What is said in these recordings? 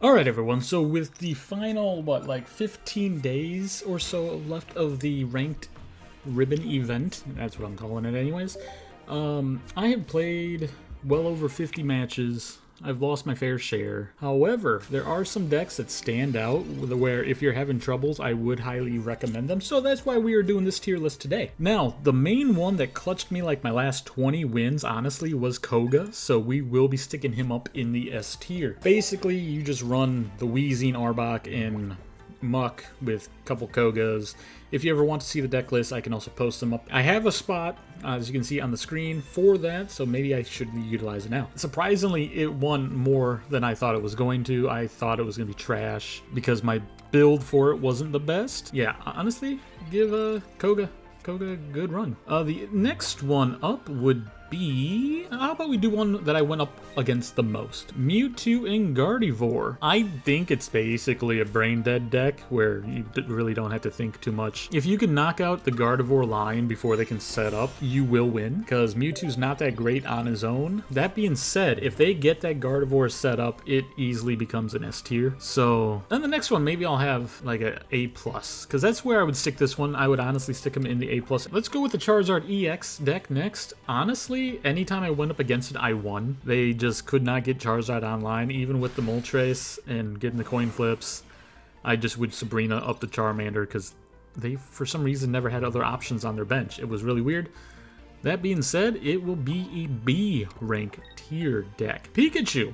Alright everyone, so with the final, like 15 days or so left of the ranked ribbon event, that's what I'm calling it anyways, I have played well over 50 matches. I've lost my fair share. However, there are some decks that stand out where if you're having troubles, I would highly recommend them. So that's why we are doing this tier list today. Now, the main one that clutched me like my last 20 wins, honestly, was Koga. So we will be sticking him up in the S tier. Basically, you just run the Weezing, Arbok, and Muck with a couple Kogas. If you ever want to see the deck list, I can also post them up. I have a spot, as you can see on the screen, for that, so maybe I should utilize it now. Surprisingly, it won more than I thought it was going to. I thought it was going to be trash because my build for it wasn't the best. Yeah, honestly, give Koga a good run. The next one up would be, how about we do one that I went up against the most? Mewtwo and Gardevoir. I think it's basically a brain dead deck where you really don't have to think too much. If you can knock out the Gardevoir line before they can set up, you will win, because Mewtwo's not that great on his own. That being said, if they get that Gardevoir set up, it easily becomes an S tier. So then the next one, maybe I'll have like a A+, because that's where I would stick this one. I would honestly stick him in the A+. Let's go with the Charizard EX deck next. Honestly, anytime I went up against it, I won. They just could not get Charizard online, even with the Moltres and getting the coin flips. I just would Sabrina up the Charmander because they, for some reason, never had other options on their bench. It was really weird. That being said, it will be a B rank tier deck. Pikachu!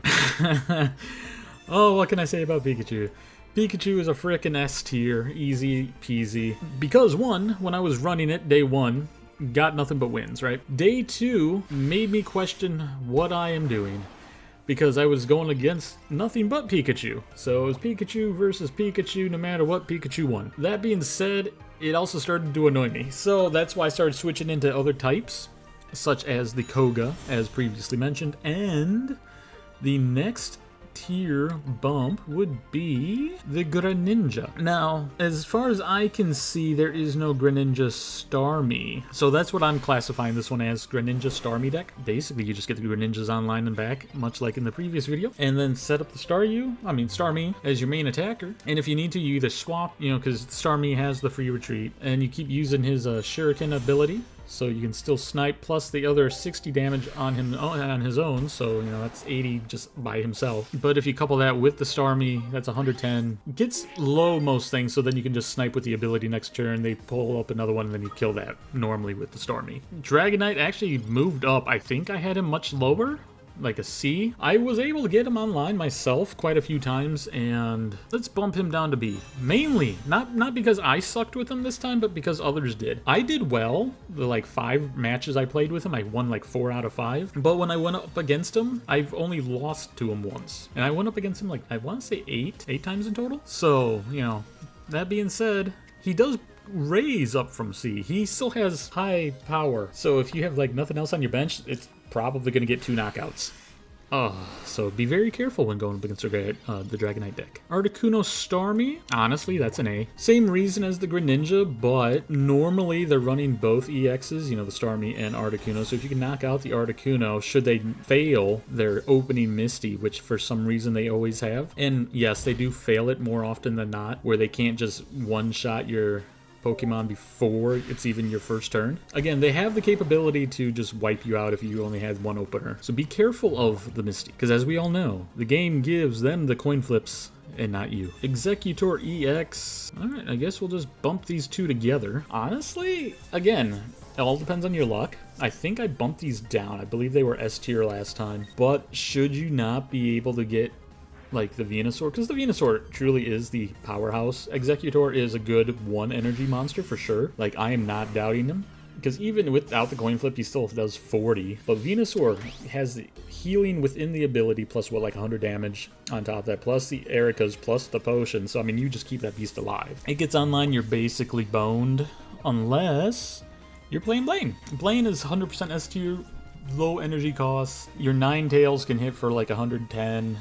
Oh, what can I say about Pikachu? Pikachu is a frickin' S tier, easy peasy. Because one, when I was running it day one, got nothing but wins, right? Day two made me question what I am doing, because I was going against nothing but Pikachu. So it was Pikachu versus Pikachu, no matter what, Pikachu won. That being said, it also started to annoy me. So that's why I started switching into other types, such as the Koga, as previously mentioned, and the next tier bump would be the Greninja. Now, as far as I can see, there is no Greninja Starmie. So that's what I'm classifying this one as, Greninja Starmie deck. Basically, you just get the Greninjas online and back, much like in the previous video, and then set up the Starmie as your main attacker. And if you need to, you either swap, because Starmie has the free retreat, and you keep using his Shuriken ability, so you can still snipe, plus the other 60 damage on him on his own, so that's 80 just by himself. But if you couple that with the Starmie, that's 110. Gets low most things, so then you can just snipe with the ability next turn. They pull up another one, and then you kill that normally with the Starmie. Dragonite actually moved up. I think I had him much lower, like a C. I was able to get him online myself quite a few times, and let's bump him down to B. Mainly, not because I sucked with him this time, but because others did. I did well. The like 5 matches I played with him, I won like 4 out of 5. But when I went up against him, I've only lost to him once. And I went up against him like, I want to say 8 times in total. So, that being said, he does raise up from C. He still has high power. So if you have like nothing else on your bench, it's probably going to get 2 knockouts. So be very careful when going up against the Dragonite deck. Articuno Starmie, honestly, that's an A. Same reason as the Greninja, but normally they're running both EXs, the Starmie and Articuno. So if you can knock out the Articuno, should they fail their opening Misty, which for some reason they always have. And yes, they do fail it more often than not, where they can't just one-shot your Pokemon before it's even your first turn. Again, they have the capability to just wipe you out if you only had one opener. So be careful of the Misty, because as we all know, the game gives them the coin flips and not you. Exeggutor EX. Alright, I guess we'll just bump these two together. Honestly, again, it all depends on your luck. I think I bumped these down. I believe they were S tier last time. But should you not be able to get like the Venusaur, because the Venusaur truly is the powerhouse. Exeggutor is a good 1 energy monster for sure. Like, I am not doubting him, because even without the coin flip, he still does 40. But Venusaur has the healing within the ability, plus like 100 damage on top of that, plus the Ericas, plus the potion. So I mean, you just keep that beast alive. It gets online, you're basically boned, unless you're playing Blaine. Blaine is 100% S tier, low energy costs. Your Ninetales can hit for like 110.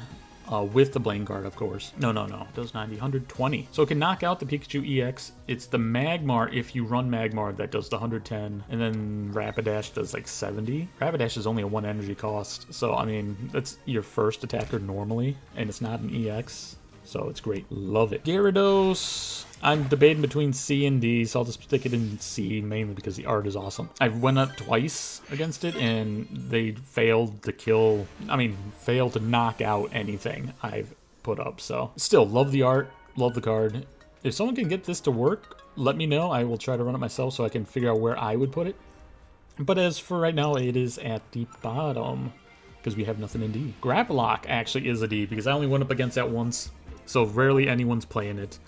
with the Blaine card, of course. No, it does 90, 120. So it can knock out the Pikachu EX. It's the Magmar, if you run Magmar, that does the 110, and then Rapidash does like 70. Rapidash is only a 1 energy cost, so I mean, that's your first attacker normally, and it's not an EX, so it's great. Love it. Gyarados, I'm debating between C and D, so I'll just stick it in C, mainly because the art is awesome. I've went up twice against it, and they failed to knock out anything I've put up, so still love the art, love the card. If someone can get this to work, let me know. I will try to run it myself so I can figure out where I would put it. But as for right now, it is at the bottom because we have nothing in D. Grapploct actually is a D because I only went up against that once, so rarely anyone's playing it.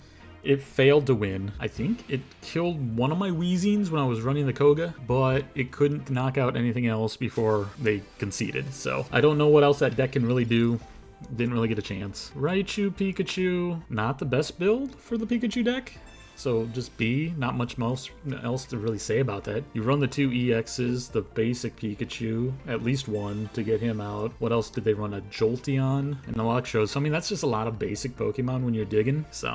It failed to win. I think it killed one of my Weezings when I was running the Koga, but it couldn't knock out anything else before they conceded. So I don't know what else that deck can really do. Didn't really get a chance. Raichu, Pikachu, not the best build for the Pikachu deck. So just B, not much else to really say about that. You run the 2 EXs, the basic Pikachu, at least one to get him out. What else did they run? A Jolteon and Electro. So I mean, that's just a lot of basic Pokemon when you're digging. So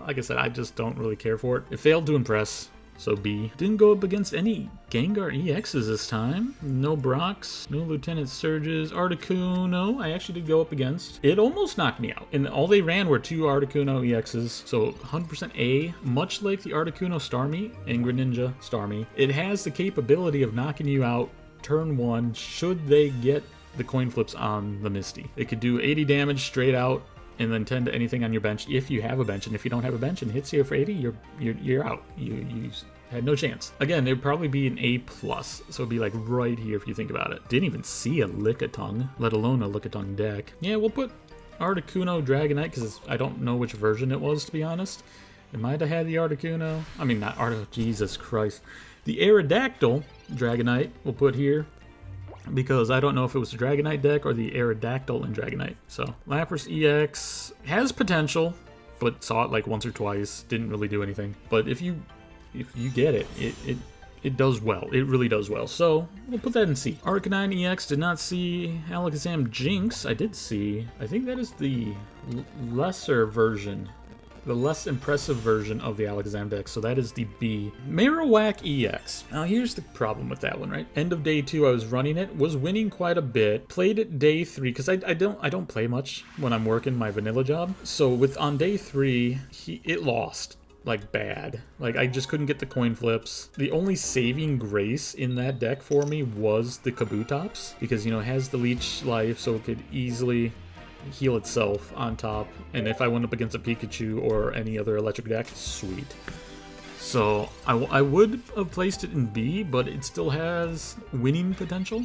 like I said, I just don't really care for it. It failed to impress. So B. Didn't go up against any Gengar EXs this time. No Brox, no Lieutenant Surges. Articuno, I actually did go up against. It almost knocked me out. And all they ran were 2 Articuno EXs. So 100% A, much like the Articuno Starmie and Greninja Starmie. It has the capability of knocking you out turn 1 should they get the coin flips on the Misty. It could do 80 damage straight out, and then 10 to anything on your bench if you have a bench. And if you don't have a bench and hits you for 80, you're out. You had no chance. Again, it would probably be an A+, so it'd be like right here if you think about it. Didn't even see a Lickitung, let alone a Lickitung deck. Yeah, we'll put Articuno Dragonite because I don't know which version it was, to be honest. It might have had the Articuno. I mean, not Articuno, Jesus Christ. The Aerodactyl Dragonite we'll put here, because I don't know if it was the Dragonite deck or the Aerodactyl and Dragonite. So Lapras EX has potential, but saw it like once or twice, didn't really do anything. But if you get it, it does well. It really does well. So we'll put that in C. Arcanine EX did not see. Alakazam Jinx I did see. I think that is the lesser version, the less impressive version of the Alakazam deck, so that is the B. Marowak EX. Now here's the problem with that one, right? End of day 2, I was running it, was winning quite a bit. Played it day 3 because I don't play much when I'm working my vanilla job. So on day 3, it lost. Like bad. Like I just couldn't get the coin flips. The only saving grace in that deck for me was the Kabutops because, you know, it has the leech life, so it could easily heal itself on top, and if I went up against a Pikachu or any other electric deck, sweet. So I would have placed it in B, but it still has winning potential.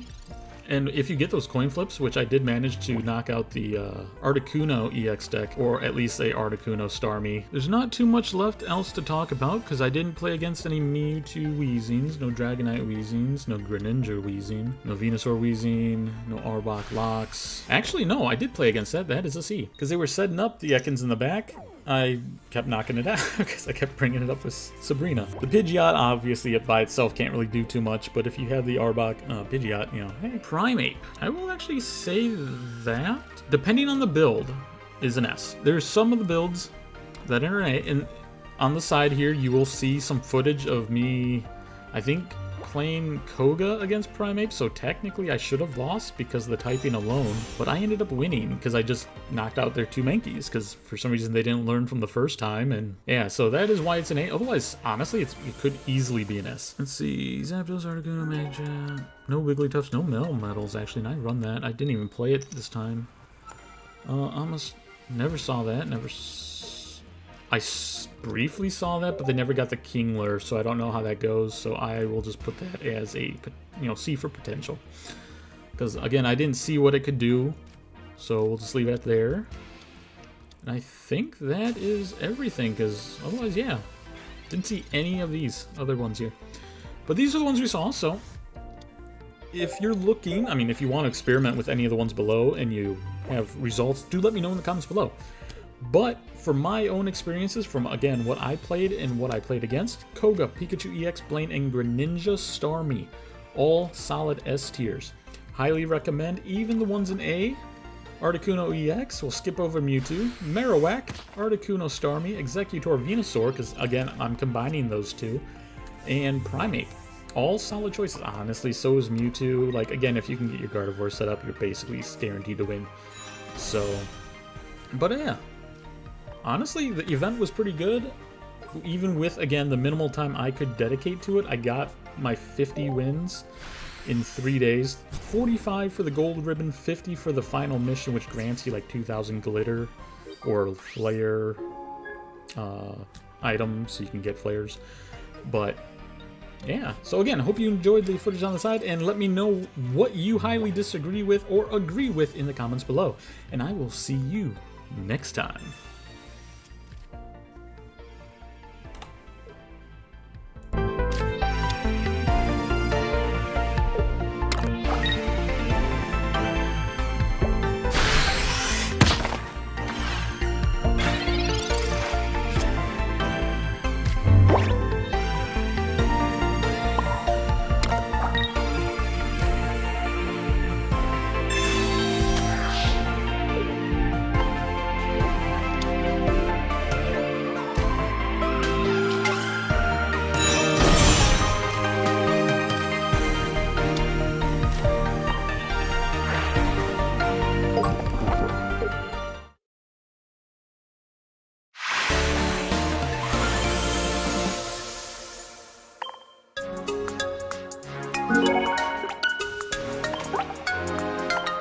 And if you get those coin flips, which I did manage to knock out the Articuno EX deck, or at least a Articuno Starmie, there's not too much left else to talk about because I didn't play against any Mewtwo Weezings, no Dragonite Weezings, no Greninja Weezing, no Venusaur Weezing, no Arbok Locks. Actually, no, I did play against that. That is a C. Because they were setting up the Ekans in the back. I kept knocking it out because I kept bringing it up with Sabrina. The Pidgeot, obviously, by itself can't really do too much, but if you have the Arbok Pidgeot, you know, hey, Primeape. I will actually say that, depending on the build, is an S. There's some of the builds that are an A, and on the side here, you will see some footage of me, I think, playing Koga against Primeape, so technically I should have lost because of the typing alone, but I ended up winning because I just knocked out their 2 Mankeys because for some reason they didn't learn from the first time, and yeah, so that is why it's an A. Otherwise, honestly, it could easily be an S. Let's see, Zapdos, Articuno, Magic, no Wigglytuffs, no Melmetals actually, and I run that. I didn't even play it this time. Almost never saw that, I briefly saw that, but they never got the Kingler, so I don't know how that goes, so I will just put that as a, you know, C for potential. Because, again, I didn't see what it could do, so we'll just leave it there. And I think that is everything, because otherwise, yeah, didn't see any of these other ones here. But these are the ones we saw, so if you're looking, I mean, if you want to experiment with any of the ones below and you have results, do let me know in the comments below. But for my own experiences from, again, what I played and what I played against, Koga, Pikachu EX, Blaine, and Greninja Starmie, all solid S tiers. Highly recommend. Even the ones in A Articuno EX, we'll skip over Mewtwo. Marowak, Articuno Starmie, Exeggutor Venusaur, because again, I'm combining those two. And Primeape. All solid choices. Honestly, so is Mewtwo. Like, again, if you can get your Gardevoir set up, you're basically guaranteed to win. So, but yeah. Honestly, the event was pretty good. Even with, again, the minimal time I could dedicate to it, I got my 50 wins in 3 days. 45 for the gold ribbon, 50 for the final mission, which grants you like 2,000 glitter or flare items, so you can get flares. But yeah, so again, I hope you enjoyed the footage on the side, and let me know what you highly disagree with or agree with in the comments below. And I will see you next time.